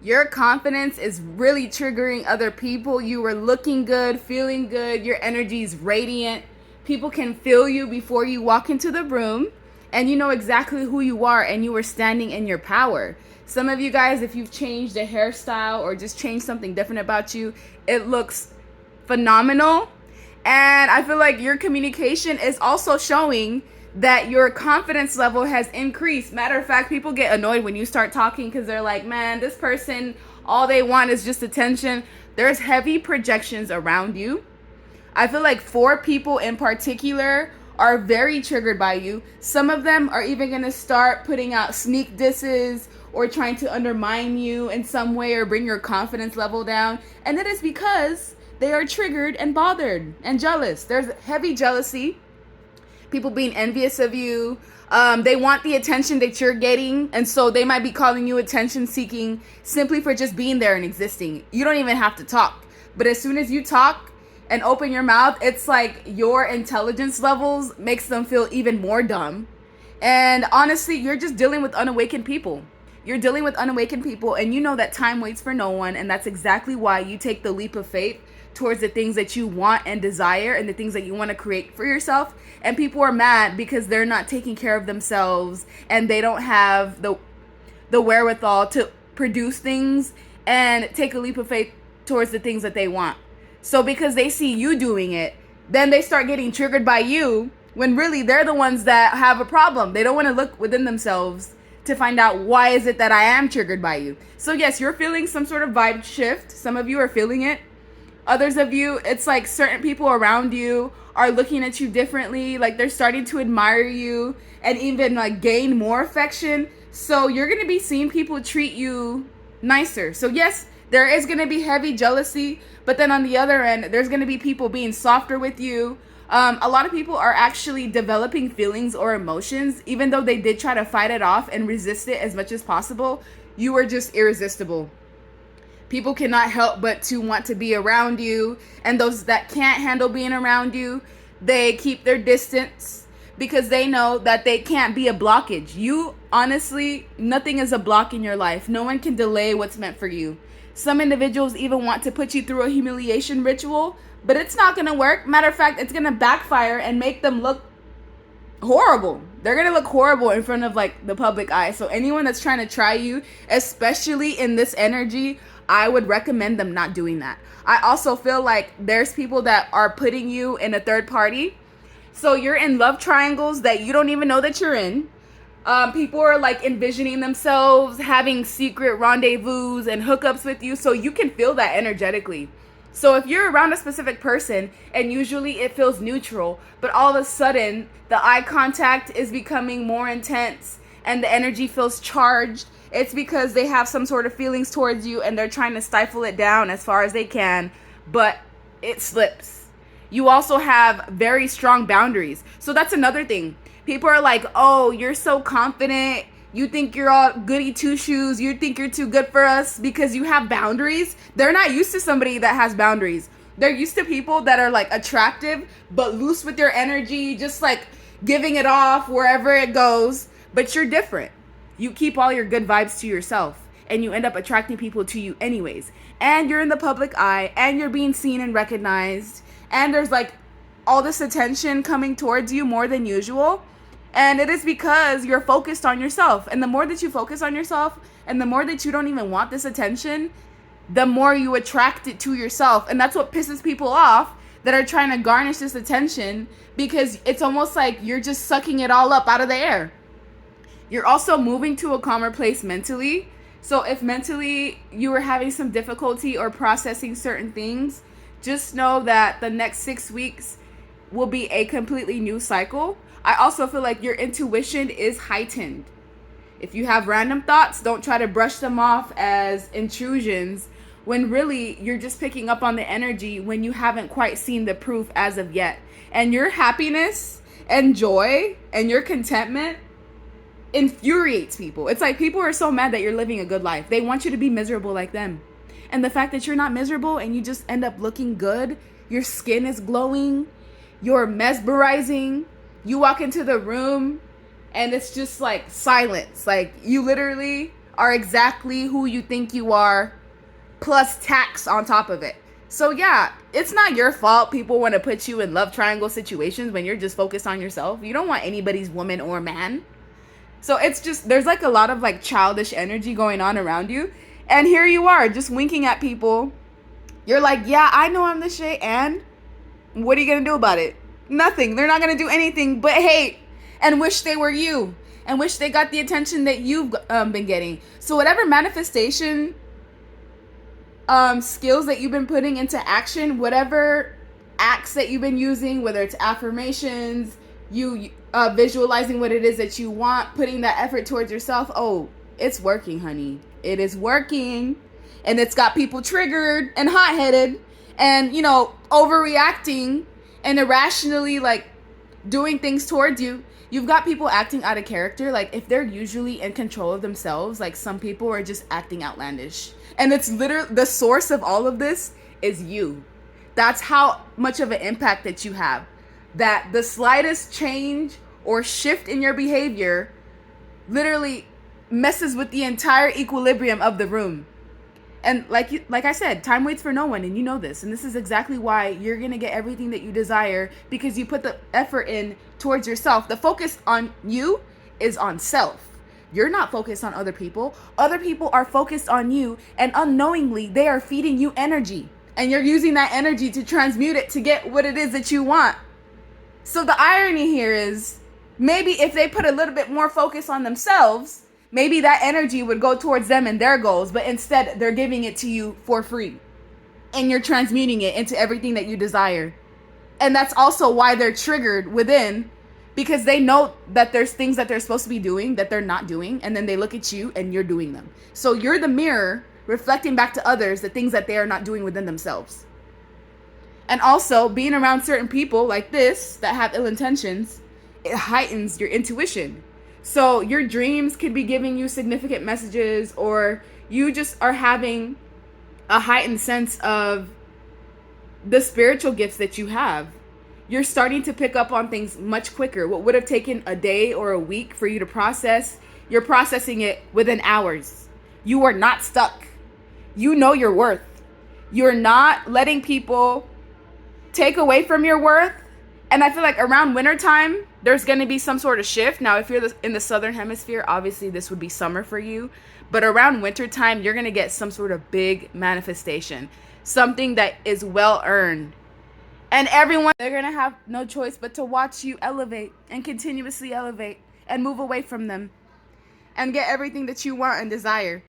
Your confidence is really triggering other people. You are looking good, feeling good. Your energy is radiant. People can feel you before you walk into the room, and you know exactly who you are, and you are standing in your power. Some of you guys, if you've changed a hairstyle or just changed something different about you, it looks phenomenal. And I feel like your communication is also showing that your confidence level has increased. Matter of fact, people get annoyed when you start talking because they're like, man, this person, all they want is just attention. There's heavy projections around you. I feel like 4 people in particular are very triggered by you. Some of them are even going to start putting out sneak disses or trying to undermine you in some way or bring your confidence level down. And that is because they are triggered and bothered and jealous. There's heavy jealousy, people being envious of you. They want the attention that you're getting, and so they might be calling you attention seeking simply for just being there and existing. You don't even have to talk. But as soon as you talk and open your mouth, it's like your intelligence levels makes them feel even more dumb. And honestly, you're just dealing with unawakened people. You're dealing with unawakened people, and you know that time waits for no one, and that's exactly why you take the leap of faith towards the things that you want and desire and the things that you want to create for yourself. And people are mad because they're not taking care of themselves and they don't have the wherewithal to produce things and take a leap of faith towards the things that they want. So because they see you doing it, then they start getting triggered by you when really they're the ones that have a problem. They don't want to look within themselves to find out why is it that I am triggered by you. So yes, you're feeling some sort of vibe shift. Some of you are feeling it. Others of you, it's like certain people around you are looking at you differently. Like they're starting to admire you and even like gain more affection. So you're going to be seeing people treat you nicer. So yes, there is going to be heavy jealousy. But then on the other end, there's going to be people being softer with you. A lot of people are actually developing feelings or emotions, even though they did try to fight it off and resist it as much as possible. You were just irresistible. People cannot help but to want to be around you. And those that can't handle being around you, they keep their distance because they know that they can't be a blockage. You, honestly, nothing is a block in your life. No one can delay what's meant for you. Some individuals even want to put you through a humiliation ritual, but it's not going to work. Matter of fact, it's going to backfire and make them look horrible. They're going to look horrible in front of like the public eye. So anyone that's trying to try you, especially in this energy, I would recommend them not doing that. I also feel like there's people that are putting you in a third party. So you're in love triangles that you don't even know that you're in. People are like envisioning themselves having secret rendezvous and hookups with you. So you can feel that energetically. So if you're around a specific person and usually it feels neutral, but all of a sudden the eye contact is becoming more intense and the energy feels charged, it's because they have some sort of feelings towards you and they're trying to stifle it down as far as they can, but it slips. You also have very strong boundaries. So that's another thing. People are like, oh, you're so confident. You think you're all goody two-shoes. You think you're too good for us because you have boundaries. They're not used to somebody that has boundaries. They're used to people that are like attractive, but loose with their energy, just like giving it off wherever it goes. But you're different. You keep all your good vibes to yourself and you end up attracting people to you anyways. And you're in the public eye and you're being seen and recognized. And there's like all this attention coming towards you more than usual. And it is because you're focused on yourself. And the more that you focus on yourself and the more that you don't even want this attention, the more you attract it to yourself. And that's what pisses people off that are trying to garnish this attention, because it's almost like you're just sucking it all up out of the air. You're also moving to a calmer place mentally. So if mentally you were having some difficulty or processing certain things, just know that the next 6 weeks will be a completely new cycle. I also feel like your intuition is heightened. If you have random thoughts, don't try to brush them off as intrusions when really you're just picking up on the energy when you haven't quite seen the proof as of yet. And your happiness and joy and your contentment infuriates people. It's like people are so mad that you're living a good life. They want you to be miserable like them. And the fact that you're not miserable and you just end up looking good, your skin is glowing, you're mesmerizing. You walk into the room and it's just like silence. Like you literally are exactly who you think you are, plus tax on top of it. So yeah, it's not your fault people want to put you in love triangle situations when you're just focused on yourself. You don't want anybody's woman or man. So it's just, there's like a lot of like childish energy going on around you. And here you are just winking at people. You're like, yeah, I know I'm the shit, and what are you going to do about it? Nothing. They're not going to do anything but hate and wish they were you and wish they got the attention that you've been getting. So whatever manifestation skills that you've been putting into action, whatever acts that you've been using, whether it's affirmations, you visualizing what it is that you want, putting that effort towards yourself, oh, it's working, honey. It is working. And it's got people triggered and hot-headed and, you know, overreacting and irrationally, like, doing things towards you. You've got people acting out of character. Like, if they're usually in control of themselves, like, some people are just acting outlandish. And it's literally, the source of all of this is you. That's how much of an impact that you have. That the slightest change or shift in your behavior literally messes with the entire equilibrium of the room. And like I said, time waits for no one, and you know this. And this is exactly why you're going to get everything that you desire, because you put the effort in towards yourself. The focus on you is on self. You're not focused on other people. Other people are focused on you, and unknowingly they are feeding you energy. And you're using that energy to transmute it to get what it is that you want. So the irony here is, maybe if they put a little bit more focus on themselves, maybe that energy would go towards them and their goals, but instead they're giving it to you for free. And you're transmuting it into everything that you desire. And that's also why they're triggered within, because they know that there's things that they're supposed to be doing that they're not doing, and then they look at you and you're doing them. So you're the mirror reflecting back to others the things that they are not doing within themselves. And also, being around certain people like this that have ill intentions, it heightens your intuition. So your dreams could be giving you significant messages, or you just are having a heightened sense of the spiritual gifts that you have. You're starting to pick up on things much quicker. What would have taken a day or a week for you to process, you're processing it within hours. You are not stuck. You know your worth. You're not letting people take away from your worth. And I feel like around wintertime, there's going to be some sort of shift. Now, if you're in the southern hemisphere, obviously this would be summer for you. But around wintertime, you're going to get some sort of big manifestation. Something that is well earned. And everyone, they're going to have no choice but to watch you elevate and continuously elevate and move away from them and get everything that you want and desire.